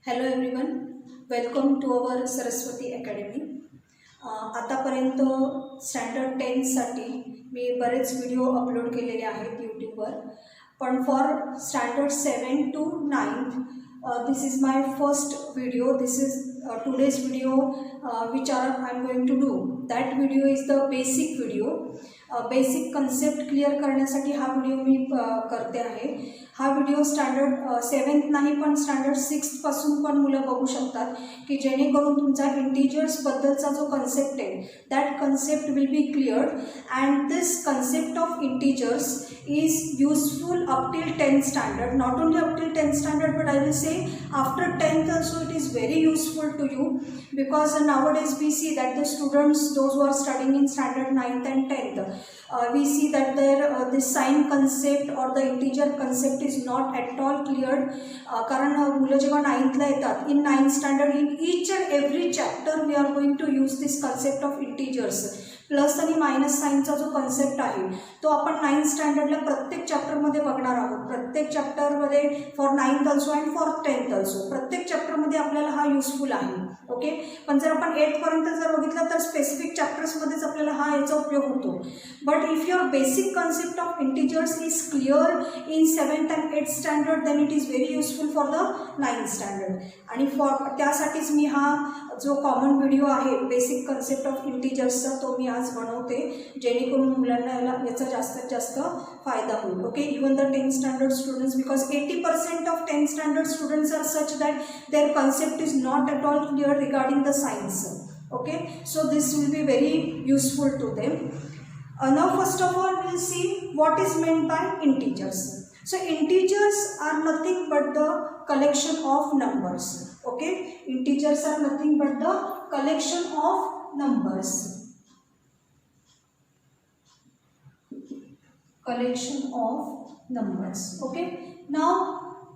Hello everyone, welcome to our Saraswati academy. आतापर्यंत standard 10साठी मी बरेच व्हिडिओ अपलोड केलेले आहेत यूट्यूबवर. पण for standard 7 to 9 this is my first video. This is today's video which I'm going to do. That video is the basic video. Basic concept clear करण्यासाठी हा व्हिडिओ मी करते आहे. हा व्हिडिओ स्टँडर्ड 7th नाही पण स्टँडर्ड 6th पासून पण मुलं बघू शकतात की जेणेकरून तुमचा इंटिजर्सबद्दलचा जो कन्सेप्ट आहे that concept will be cleared and this concept of integers is useful up till 10th standard. Not only up till 10th standard, but I will say after 10th also it is very useful to you, because nowadays we see that the students, those who are studying in standard 9th and 10th, we see that their this sign concept or the integer concept is not at all cleared. कारण मुलं जेव्हा 9th ला येतात, in 9th standard in each and every chapter we are going to use this concept of integers. Plus आणि minus साईनचा जो concept आहे तो आपण 9th स्टँडर्डला प्रत्येक चॅप्टरमध्ये बघणार आहोत. प्रत्येक चॅप्टरमध्ये for 9th also and for 10th also प्रत्येक चॅप्टरमध्ये आपल्याला हा युजफुल आहे. ओके, पण जर आपण 8th पर्यंत जर बघितलं तर स्पेसिफिक चॅप्टर्समध्येच आपल्याला हा याचा उपयोग होतो. But if your basic concept of integers is clear in 7th and 8th standard then it is very useful for the 9th standard. आणि त्यासाठीच मी हा जो कॉमन व्हिडिओ आहे बेसिक कन्सेप्ट ऑफ इंटिजर्सचा तो मी आज बनवते जेणेकरून मुलांना याचा जास्तीत जास्त फायदा होईल. Okay, even the 10th standard students, because 80% of 10th standard students are such that their concept is not at all clear regarding the science. Okay, so this will be very useful to them. Now first of all we'll see what is meant by integers. So integers are nothing but the collection of numbers. Okay, integers are nothing but the collection of numbers. Collection of numbers. Okay, now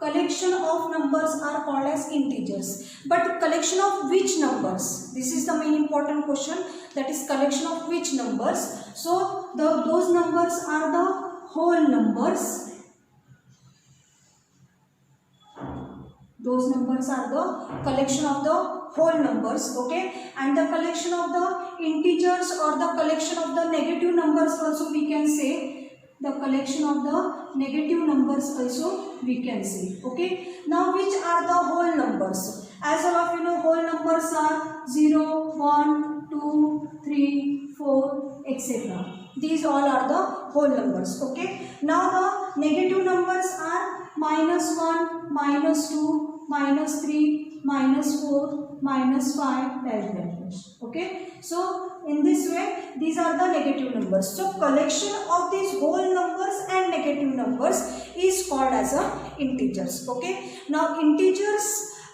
collection of numbers are called as integers, but collection of which numbers? This is the main important question, that is collection of which numbers. So those numbers are the whole numbers. Those numbers are the collection of the whole numbers. Okay, and the collection of the integers or the collection of the negative numbers also we can say. The collection of the negative numbers also we can say. Okay, now which are the whole numbers? As all of you know, whole numbers are 0, 1, 2, 3, 4, etc. These all are the whole numbers. Okay, now the negative numbers are -1, -2, -3, -4, -5, okay, so in this way these are the negative numbers. So collection of these whole numbers and negative numbers is called as a integers. Okay, now integers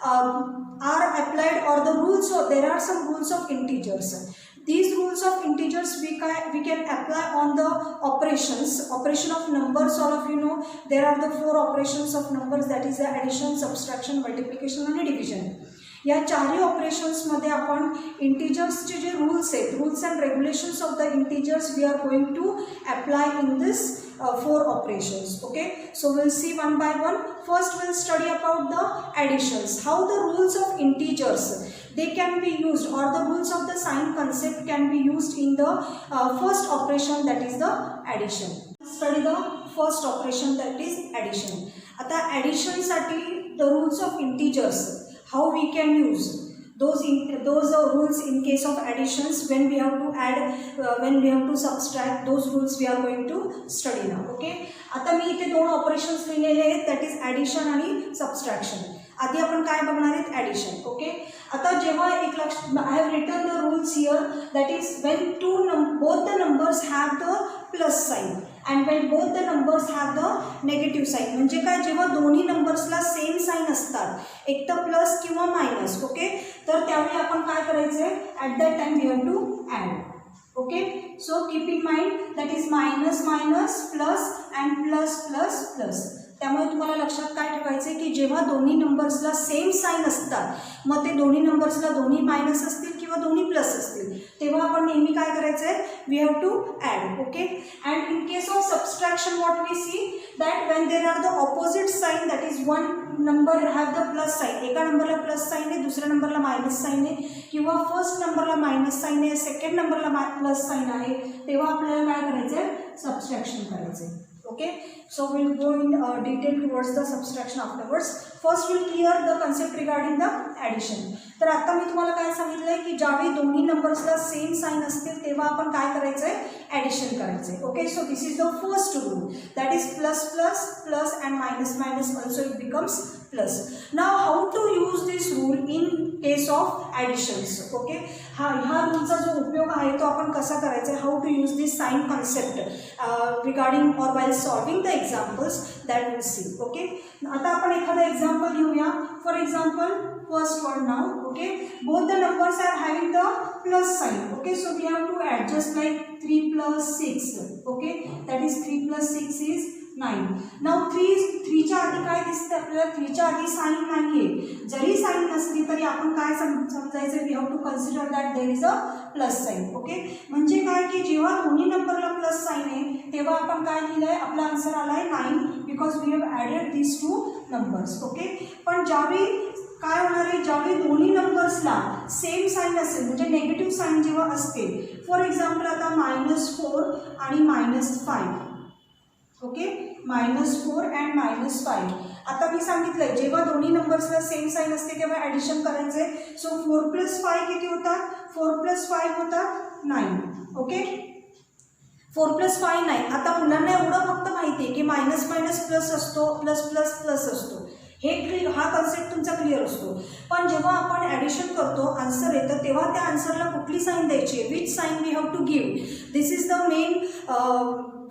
are applied, or the rules, or there are some rules of integers. These rules of integers we can apply on the operation of numbers. All of you know there are the 4 operations of numbers, that is the addition, subtraction, multiplication and division. या चारही ऑपरेशन्समध्ये आपण इंटिजर्सचे जे rules आहेत, rules and regulations of the integers we are going to apply in this 4 operations. Okay, so we'll see one by one. First we'll study about the additions, how the rules of integers they can be used, or the rules of the sign concept can be used in the first operation, that is the addition. Study the first operation, that is addition. आता addition साठी the rules of integers, how we can use those rules in case of additions, when we have to add, when we have to subtract, those rules we are going to study now. Okay, आता मी इथे 2 operations लिहिलेले आहेत, that is addition आणि subtraction. आधी आपण काय बघणार आहेत? ॲडिशन. ओके, आता जेव्हा एक I have written the rules here, that is when both the numbers have the plus sign and when both the numbers have the negative sign. म्हणजे काय, जेव्हा दोन्ही नंबर्सला सेम साईन असतात, एक तर प्लस किंवा मायनस. ओके, तर त्यावेळी आपण काय करायचं आहे, at that time we have to add. Okay, so keep in mind that is minus minus plus and plus plus plus. त्यामुळे तुम्हाला लक्षात काय ठेवायचं आहे की जेव्हा दोन्ही नंबर्सला सेम साईन असतात मग ते दोन्ही नंबर्सला दोन्ही मायनस असतील किंवा दोन्ही प्लस असतील तेव्हा आपण नेहमी काय करायचं आहे we have to add. Okay. And in case of subtraction what we see that when there are the opposite sign that is one number have the plus sign, एका नंबरला प्लस साईन आहे दुसऱ्या नंबरला मायनस साईन आहे किंवा first नंबरला minus sign आहे second नंबरला प्लस साईन आहे तेव्हा आपल्याला काय करायचं आहे सबस्ट्रॅक्शन करायचं आहे. Okay, so we'll go in detail towards the subtraction afterwards. First we'll clear the concept regarding the addition. तर आता मी तुम्हाला काय सांगितलं आहे की ज्यावेळी दोन्ही नंबर्सला सेम साईन असतील तेव्हा आपण काय करायचं आहे ॲडिशन करायचं आहे. Okay. So this is the first rule that is plus plus plus and minus minus also it becomes plus. Now how to use this rule in case of additions. Okay. ह्या रूलचा जो उपयोग आहे तो आपण कसा करायचा आहे how to use this sign concept regarding or while solving the examples that will see. Okay. आता आपण एखादा एक्झाम्पल घेऊया. For example first one now. Okay, both the numbers are having the plus sign. Okay, so we have to add just like 3 plus 6. Okay, that is 3 plus 6 is 9. Now 3 च्या आधी काय दिसतं आपल्याला 3 च्या आधी साइन नाहीये. जरी sign नसली तरी आपण काय समजायचं we have to consider that there is a plus sign. Okay. म्हणजे काय की जेव्हा दोन्ही नंबरला प्लस साइन आहे तेव्हा आपण काय लिहिलंय आपला आन्सर आलाय 9 because we have added these two numbers. Okay. पण ज्यावेळी काय होणार आहे ज्यावेळी दोन्ही नंबर्सला सेम साईन असेल म्हणजे नेगेटिव्ह साईन जेव्हा असते फॉर एक्झाम्पल आता -4 आणि -5. ओके. -4 अँड -5. आता मी सांगितलंय जेव्हा दोन्ही नंबर्सला सेम साईन असते तेव्हा ॲडिशन करायचं आहे. सो 4 + 5 किती होतात 4 + 5 होतात 9. ओके. 4 + 5 9. आता मुलांना एवढं फक्त माहिती आहे की मायनस मायनस प्लस असतो प्लस प्लस प्लस असतो हा कन्सेप्ट तुमचा क्लिअर असतो. पण जेव्हा आपण ॲडिशन करतो आन्सर येतं तेव्हा त्या आन्सरला कुठली साईन द्यायची which sign we have to give this is the main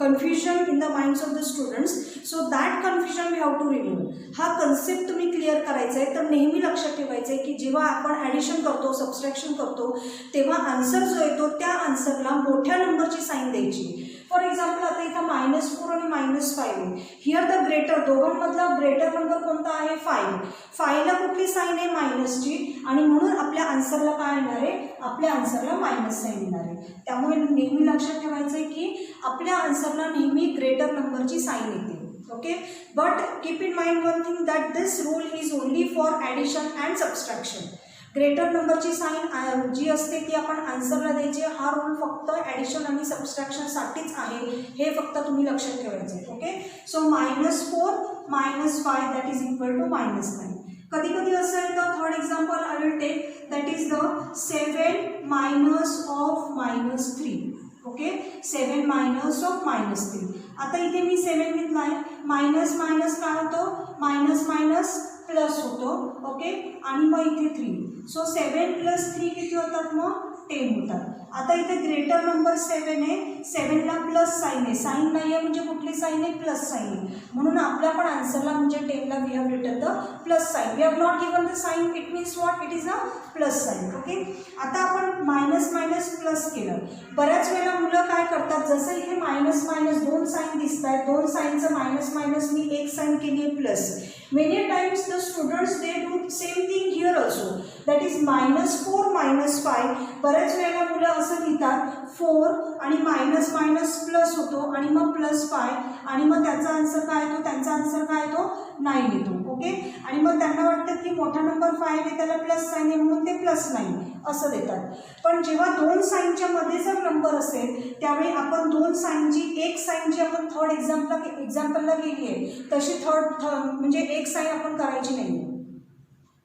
confusion in the minds of the students. So that confusion we have to remove. हा कन्सेप्ट तुम्ही क्लिअर करायचा आहे. तर नेहमी लक्षात ठेवायचं आहे की जेव्हा आपण ॲडिशन करतो सबस्ट्रॅक्शन करतो तेव्हा आन्सर जो येतो त्या आन्सरला मोठ्या नंबरची साईन द्यायची. फॉर एक्झाम्पल आता इथं -4 आणि -5 आहे. हिअर द ग्रेटर दोघांमधला ग्रेटर नंबर कोणता आहे 5. 5ला कुठली साईन आहे मायनसची आणि म्हणून आपल्या आन्सरला काय येणार आहे आपल्या आन्सरला मायनस साईन येणार आहे. त्यामुळे नेहमी लक्षात ठेवायचं आहे की आपल्या आन्सरला नेहमी ग्रेटर नंबरची साईन येते. Okay. But keep in mind one thing that this rule is only for addition and subtraction. Greater नंबरची साईन जी असते ती आपण आन्सरला द्यायची. हा रूल फक्त ॲडिशन आणि सबस्ट्रॅक्शनसाठीच आहे हे फक्त तुम्ही लक्षात ठेवायचं आहे. Okay. So -4 -5 that is equal to -9. कधी कधी असं येतं third example I will take that is the 7 minus of -3. Okay. 7 minus of -3. आता इथे मी 7 घेतला आहे मायनस मायनस काय होतो मायनस मायनस प्लस होतो. ओके. आणि मग इथे 3. सो 7 + 3 किती होतात मग 10 होतात. आता इथे ग्रेटर नंबर 7 आहे 7ला प्लस साईन आहे साईन नाही आहे म्हणजे कुठली साईन आहे प्लस साईन आहे म्हणून आपल्या पण आन्सरला म्हणजे 10ला we have written the plus sign. We have not given the sign it means what it is a plus sign. Okay. आता आपण मायनस मायनस प्लस केलं. बऱ्याच वेळेला मुलं काय करतात जसं इथे मायनस मायनस 2 साईन दिसत आहेत 2 साईनचं मायनस मायनस मी 1 साईन केली आहे plus. Many times the students they do same thing here also that is -4 -5. बऱ्याच वेळेला मुलं असं लिहितात 4 आणि मायनस मायनस प्लस होतो आणि मग +5 आणि मग त्याचा आन्सर काय येतो त्यांचा आन्सर काय येतो 9 येतो. ओके. आणि मग त्यांना वाटतं की मोठा नंबर 5 आहे त्याला प्लस साईन आहे म्हणून ते +9 असं देतात. पण जेव्हा 2 साईनच्या मध्ये जर नंबर असेल त्यावेळी आपण 2 साईनची 1 साईन जी आपण थर्ड एक्झाम्पलला केली आहे तशी थर्ड म्हणजे 1 साईन आपण करायची नाही.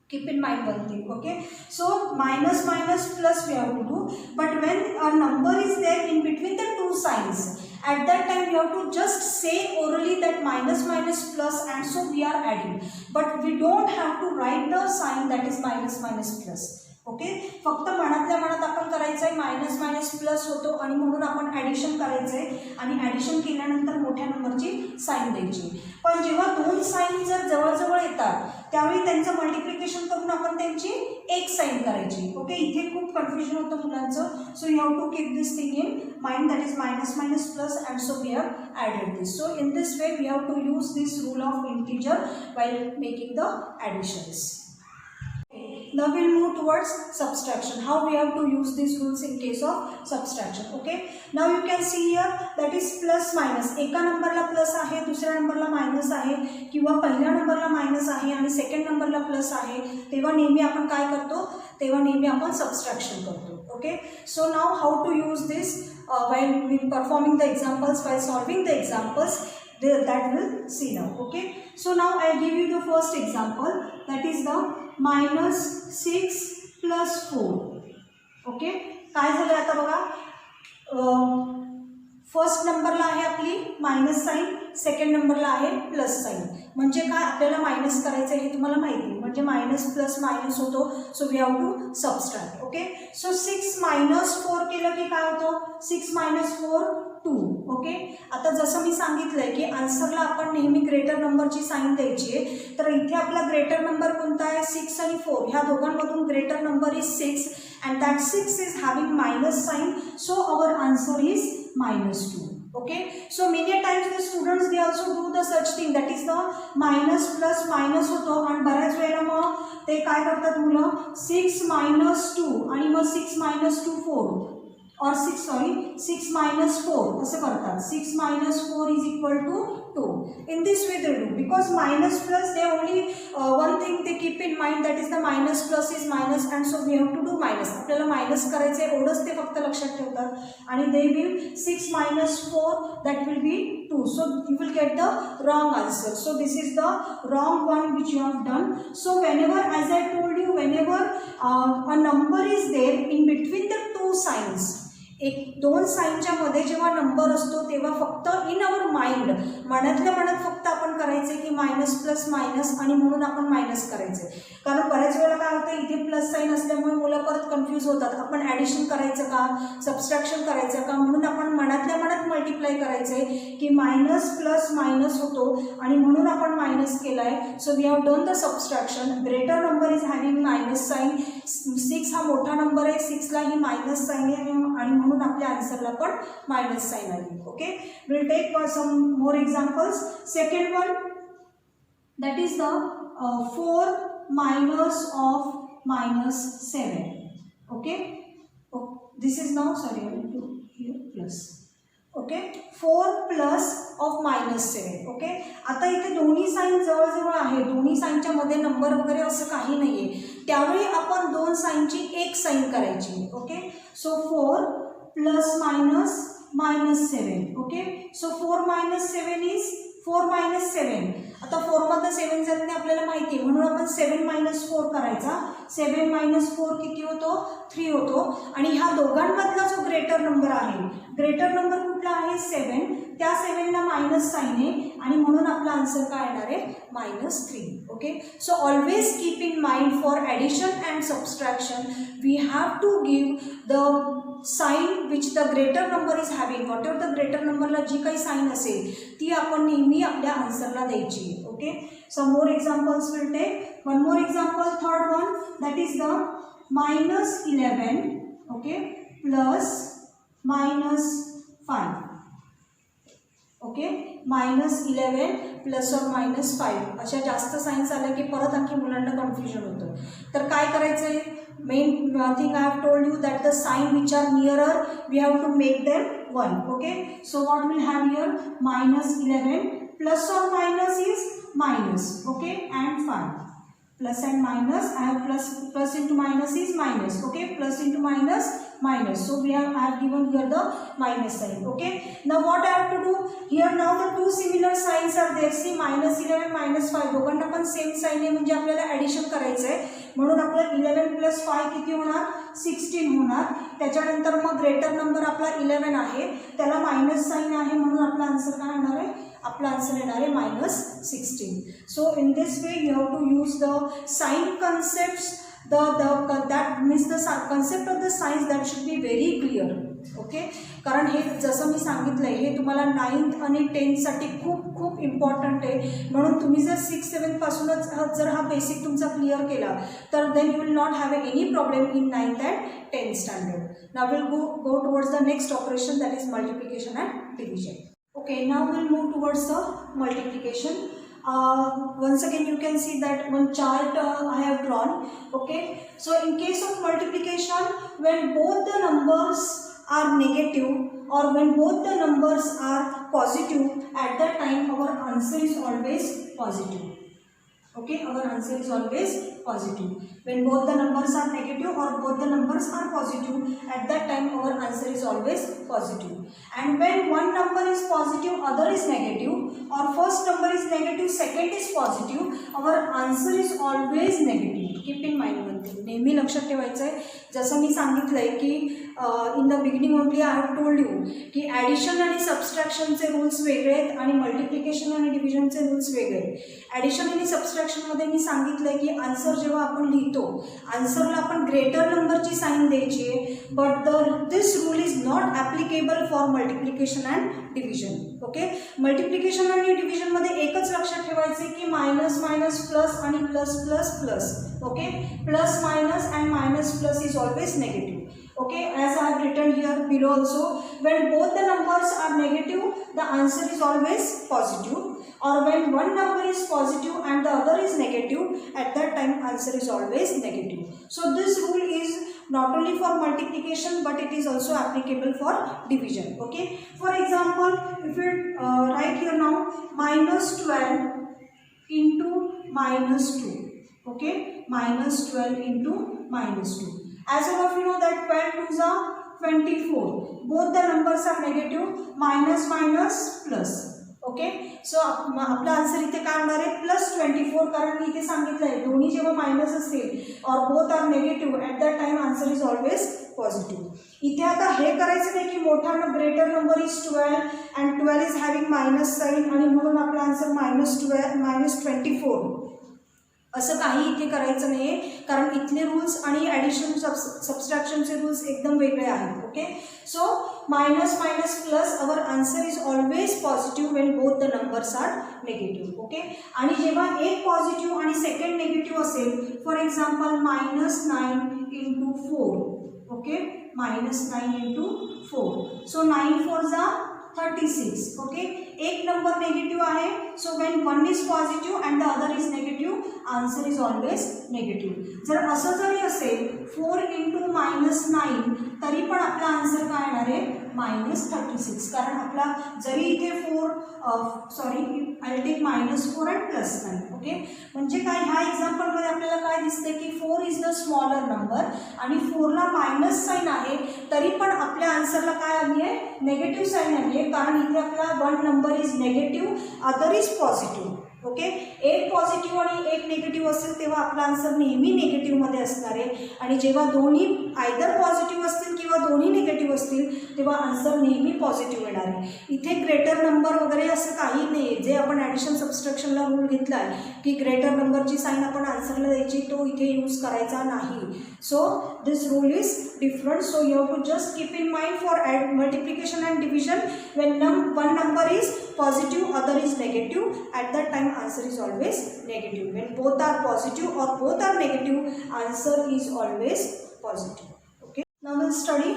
Keep in mind one thing. Okay. So minus minus plus we have to do, but when a number is there in between the two signs, at that time we have to just say orally that minus minus plus and so we are adding, but we don't have to write the sign that is minus minus plus. Okay, फक्त मनातल्या मनात आपण करायचं आहे, minus minus plus होतो आणि म्हणून आपण ॲडिशन करायचं आहे आणि ॲडिशन केल्यानंतर मोठ्या नंबरची साईन द्यायची. पण जेव्हा दोन साईन जर जवळजवळ येतात त्यावेळी त्यांचं मल्टिप्लिकेशन करून आपण त्यांची एक साईन करायची. ओके, इथे खूप कन्फ्युजन होतं मुलांचं. So you have to keep this thing in mind, that is minus minus plus and so we have added this. So in this way we have to use this rule of integer while making the additions. Now we'll move towards subtraction. How we have to use these rules in case of subtraction. Okay. Now you can see here that is plus minus. एका नंबरला plus आहे, दुसऱ्या नंबरला minus आहे, किंवा पहिल्या नंबरला minus आहे आणि सेकंड नंबरला प्लस आहे, तेव्हा नेहमी आपण काय करतो, तेव्हा नेहमी आपण सबस्ट्रॅक्शन करतो. Okay. So now how to use this while we performing the examples, while solving the examples, that we'll see now. Okay. So now I give you the first example, that is the minus 6 plus 4. Okay, काय झालं आता बघा, first नंबरला आहे आपली minus sign, second नंबरला आहे plus sign. म्हणजे काय, आपल्याला मायनस करायचं आहे हे तुम्हाला माहिती आहे, म्हणजे मायनस प्लस मायनस होतो. So we have to subtract. Okay, so 6 minus 4 केलं की काय होतं, 6 मायनस 4 2. ओके, आता जसं मी सांगितलंय की आन्सरला आपण नेहमी ग्रेटर नंबरची साईन द्यायची आहे. तर इथे आपला ग्रेटर नंबर कोणता आहे, 6 आणि 4, ह्या दोघांमधून greater number is 6 and that 6 is having minus sign, so our answer is -2. Okay, so many times the students they also do the such thing, that is the minus plus minus होतो आणि बऱ्याच वेळेला मग ते काय करतात मुलं, 6 minus 2 आणि मग 6 minus 2 4 or 6 minus 4 असं करतात. 6 minus 4 is equal to 2. In this way they do, because minus plus they only one thing they keep in mind, that is the minus plus is minus and so we have to do minus. आपल्याला minus करायचे एवढंच ते फक्त लक्षात ठेवतात आणि they will 6 minus 4 that will be 2. So you will get the wrong answer. So this is the wrong one which you have done. So whenever, as I told you, whenever a number is there in between the two signs, एक दोन साईनच्या मध्ये जेव्हा number असतो तेव्हा फक्त in our mind, मनातल्या मनात फक्त आपण करायचे की मायनस प्लस मायनस आणि म्हणून आपण मायनस करायचे. कारण बऱ्याच वेळा काय होतं, इथे प्लस साईन असल्यामुळे मुलं परत कन्फ्यूज होतात, आपण ॲडिशन करायचं का सबस्ट्रॅक्शन करायचं का, म्हणून आपण मनातल्या मनात मल्टिप्लाय करायचे की मायनस प्लस मायनस होतो आणि म्हणून आपण मायनस केला आहे. So we have done the subtraction. Greater number is having minus sign, 6 हा मोठा नंबर आहे, 6ला ही मायनस साईन आहे आणि म्हणून आपल्या आन्सरला पण मायनस साईन आली. Okay, will take some more examples. Second one, that is the 4 minus of -7. Okay, this is now sorry I will do here plus. Okay, 4 plus of -7. Okay, आता इथे दोन्ही साईन जवळजवळ आहे, दोन्ही साईनच्या मध्ये नंबर वगैरे असं काही नाही आहे, त्यावेळी आपण दोन साईनची एक साईन करायची. Okay, so 4 plus minus -7. Okay, so 4 minus 7 is 4 minus 7. आता 4 मधनं 7 जात नाही आपल्याला माहिती आहे, म्हणून आपण 7 minus 4 करायचा. 7 minus 4 किती होतो, 3 होतो. आणि ह्या दोघांमधला जो ग्रेटर नंबर आहे, ग्रेटर नंबर कुठला आहे 7, त्या 7ला मायनस साईन आहे आणि म्हणून आपला आन्सर काय येणार आहे, -3. Okay, so always keep in mind for addition and subtraction we have to give the sign which the greater number is having. Whatever the greater नंबरला जी काही साईन असेल ती आपण नेहमी आपल्या आन्सरला द्यायची. Okay, some more examples will take. One more example, third one, that is the -11. Okay, plus -5. Okay, -11 plus or -5 अशा जास्त साईन्स आल्या की परत आणखी मुलांना कन्फ्युजन होतं. तर काय करायचं आहे, main thing I have told you that the sign which are nearer we have to make them 1. Okay, so what will have here, -11 plus और minus is minus. Okay, and 5. Plus and minus, I have plus into minus is minus. Okay, plus into minus, minus. So I have given here the minus sign. Okay, now what I have to do here, now the two similar signs are there. See, -11 -5 दोघांना पण same sign आहे, म्हणजे आपल्याला addition करायचं आहे. म्हणून आपलं 11 + 5 किती होणार, 16 होणार. त्याच्यानंतर मग ग्रेटर नंबर आपला 11 आहे, त्याला मायनस साइन आहे, म्हणून आपला आन्सर काय येणार आहे, आपला आन्सर येणार आहे -16. So in this way you have to use the sign concepts that means the concept of the signs that should be very clear. Okay, कारण हे जसं मी सांगितलं आहे हे तुम्हाला 9th आणि 10thसाठी खूप खूप इम्पॉर्टंट आहे. म्हणून तुम्ही जर 6th 7th पासूनच जर हा बेसिक तुमचा क्लिअर केला तर then you will not have any problem in 9th and 10th standard. Now will go towards the next operation, that is multiplication and division. Okay, now we'll move towards the multiplication. Once again you can see that one chart I have drawn. Okay, so in case of multiplication, when both the numbers are negative or when both the numbers are positive, at that time our answer is always positive. Okay, our answer is always positive. When both the numbers are negative or both the numbers are positive, at that time our answer is always positive. And when one number is positive, other is negative, or first number is negative, second is positive, our answer is always negative. Keep in mind one thing, नेहमी लक्षात ठेवायचं आहे. जसं मी सांगितलं आहे की in the beginning only I have told you की addition आणि सबस्ट्रॅक्शनचे रूल्स वेगळे आहेत आणि मल्टिप्लिकेशन आणि डिव्हिजनचे रूल्स वेगळे आहेत. ॲडिशन आणि सबस्ट्रॅक्शनमध्ये मी सांगितलं आहे की आन्सर जेव्हा आपण लिहितो, आन्सरला आपण ग्रेटर नंबरची साईन द्यायची आहे, but this rule is not applicable for multiplication and division. Okay, multiplication आणि डिव्हिजनमध्ये एकच लक्षात ठेवायचे की मायनस मायनस प्लस आणि plus plus plus. Okay, plus minus and minus plus is always negative. Okay, as I have written here below also, when both the numbers are negative, the answer is always positive, or when one number is positive and the other is negative, at that time answer is always negative. So this rule is not only for multiplication but it is also applicable for division. Okay, for example, if we write here now minus 12 into minus 2. Okay, minus 12 into minus 2. As all of you know that 12 2s are 24. Both the numbers are negative. Minus minus plus. Okay, so आपला आन्सर इथे काय होणार आहे +24, कारण मी इथे सांगितलं आहे दोन्ही जेव्हा मायनस असतील or both are negative at that time answer is always positive. इथे आता हे करायचं नाही की मोठा greater number is 12 and 12 is having minus sign आणि म्हणून आपला आन्सर -24 असं काही इथे करायचं नाही आहे, कारण इथले रूल्स आणि ॲडिशन सबस्ट्रॅक्शनचे रूल्स एकदम वेगळे आहेत. Okay, so minus minus plus our answer is always positive when both the numbers are negative. Okay, आणि जेव्हा एक पॉझिटिव्ह आणि सेकंड निगेटिव्ह असेल, for example -9 into 4. Okay, -9 into 4. So 9 4s are 36. Okay, एक number negative आहे, so when one is positive and the other is negative answer is always negative. जर असं जरी असेल 4 into -9 तरी पण आपला आन्सर काय येणार आहे -36, कारण आपला जरी इथे 4 आय टेक -4 अँड +9. ओके, म्हणजे काय ह्या एक्झाम्पलमध्ये आपल्याला काय दिसते की 4 इज द स्मॉलर नंबर आणि 4ला मायनस साईन आहे तरी पण आपल्या आन्सरला काय आली आहे नेगेटिव्ह साईन आली आहे, कारण इथे आपला one number is negative other is positive. Okay, एक पॉझिटिव्ह आणि एक निगेटिव्ह असेल तेव्हा आपला आन्सर नेहमी निगेटिव्हमध्ये असणार आहे, आणि जेव्हा दोन्ही आयदर पॉझिटिव्ह असतील किंवा दोन्ही निगेटिव्ह असतील तेव्हा आन्सर नेहमी पॉझिटिव्ह येणार आहे. इथे ग्रेटर नंबर वगैरे असं काही नाही आहे. जे आपण ॲडिशन सबस्ट्रॅक्शनला रूल घेतला आहे की ग्रेटर नंबरची साईन आपण आन्सरला द्यायची, तो इथे यूज करायचा नाही. So this rule is different. So you have to just keep in mind for multiplication and division when one number is positive other is negative, at that time answer is always negative. When both are positive or both are negative, answer is always positive. Okay, now we'll study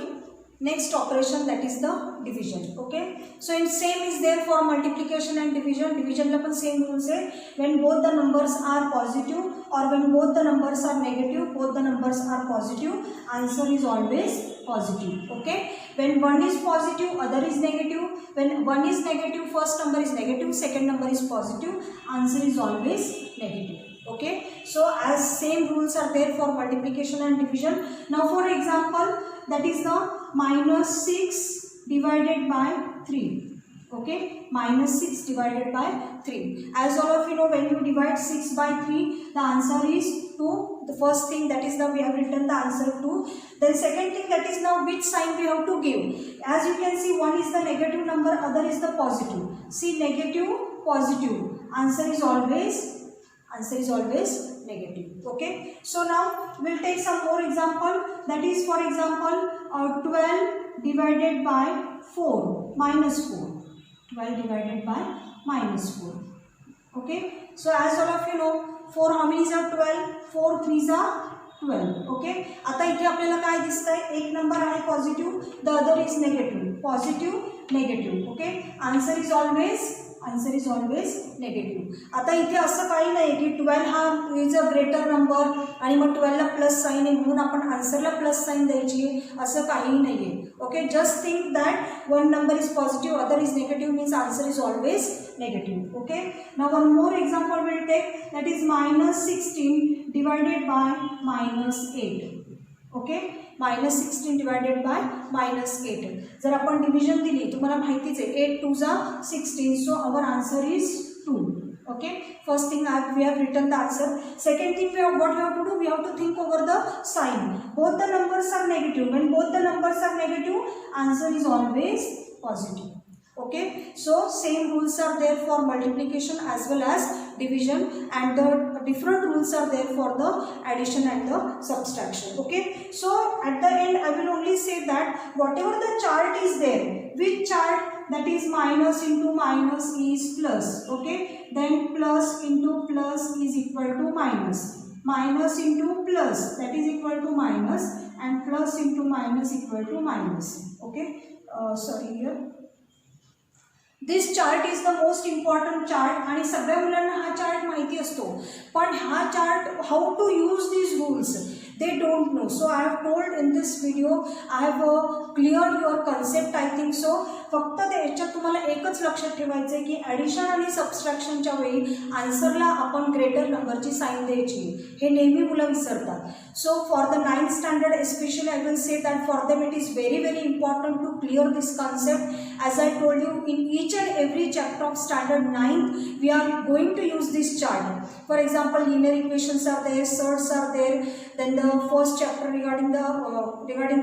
next operation, that is the division. Okay, so in same is there for multiplication and division. Division la pan same rules hai. When both the numbers are positive or when both the numbers are negative, both the numbers are positive, answer is always positive. Okay, when one is positive other is negative, when one is negative first number is negative, second number is positive, answer is always negative. Okay, so as same rules are there for multiplication and division. Now for example, that is the -6 divided by 3. Okay, -6 divided by 3. As all of you know, when you divide 6 by 3, the answer is 2. The first thing, that is now we have written the answer 2. Then second thing, that is now which sign we have to give. As you can see, one is the negative number, other is the positive. See, negative, positive. Answer is always negative. Okay, so now we'll take some more example. That is, for example, 12 divided by 4 minus 4. 12 divided by minus 4. Okay, so as all of you know, 4 how many are 12? 4 3s are 12. Okay, आता इथे आपल्याला काय दिसतंय, एक number आहे positive, the other is negative. Positive negative. Okay, answer is always negative. आता इथे असं काही नाही की 12 हा इज अ ग्रेटर नंबर आणि मग 12 ला प्लस साईन आहे म्हणून आपण आन्सरला प्लस साईन द्यायची आहे, असं काहीही नाही आहे. Okay, just think that one number is positive, other is negative, means answer is always negative. Okay, now one more example we'll take, that is minus 16 divided by minus 8. Okay, minus 16 divided by minus 8. जर आपण division दिली, तुम्हाला माहितीच आहे 8 2s are 16, so our answer is 2. Okay, first thing we have written the answer. Second thing, what we have to do, we have to think over the sign. Both the numbers are negative. When both the numbers are negative, answer is always positive. Okay, so same rules are there for multiplication as well as division, and the different rules are there for the addition and the subtraction. Okay, so at the end I will only say that whatever the chart is there, which chart, that is minus into minus is plus. Okay, then plus into plus is equal to minus, minus into plus, that is equal to minus, and plus into minus equal to minus. Okay, sorry here. This chart is the most important chart, आणि सगळ्या मुलांना हा chart माहिती असतो, पण हा chart how to use these rules they don't know. So I have told in this video, I have cleared your concept, I think so. फक्त याच्यात तुम्हाला एकच लक्षात ठेवायचं आहे की ॲडिशन आणि सबस्ट्रॅक्शनच्या वेळी आन्सरला आपण ग्रेटर नंबरची साईन द्यायची, हे नेहमी मुलं विसरतात. So for the 9th standard especially I will say that for them it is very important to clear this concept. As I told you, in each and every chapter of standard 9th we are going to use this chart. For example, linear equations are there, surds are there, then the first chapter regarding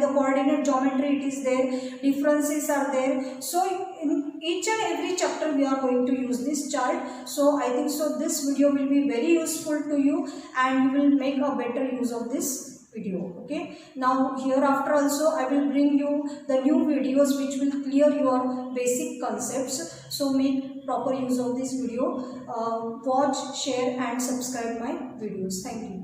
the coordinate geometry, it is there, differences are there. So in each and every chapter we are going to use this chart. So I think so this video will be very useful to you, and you will make a better use of this video. Okay, now hereafter also I will bring you the new videos which will clear your basic concepts. So make proper use of this video. Watch, share and subscribe my videos. Thank you.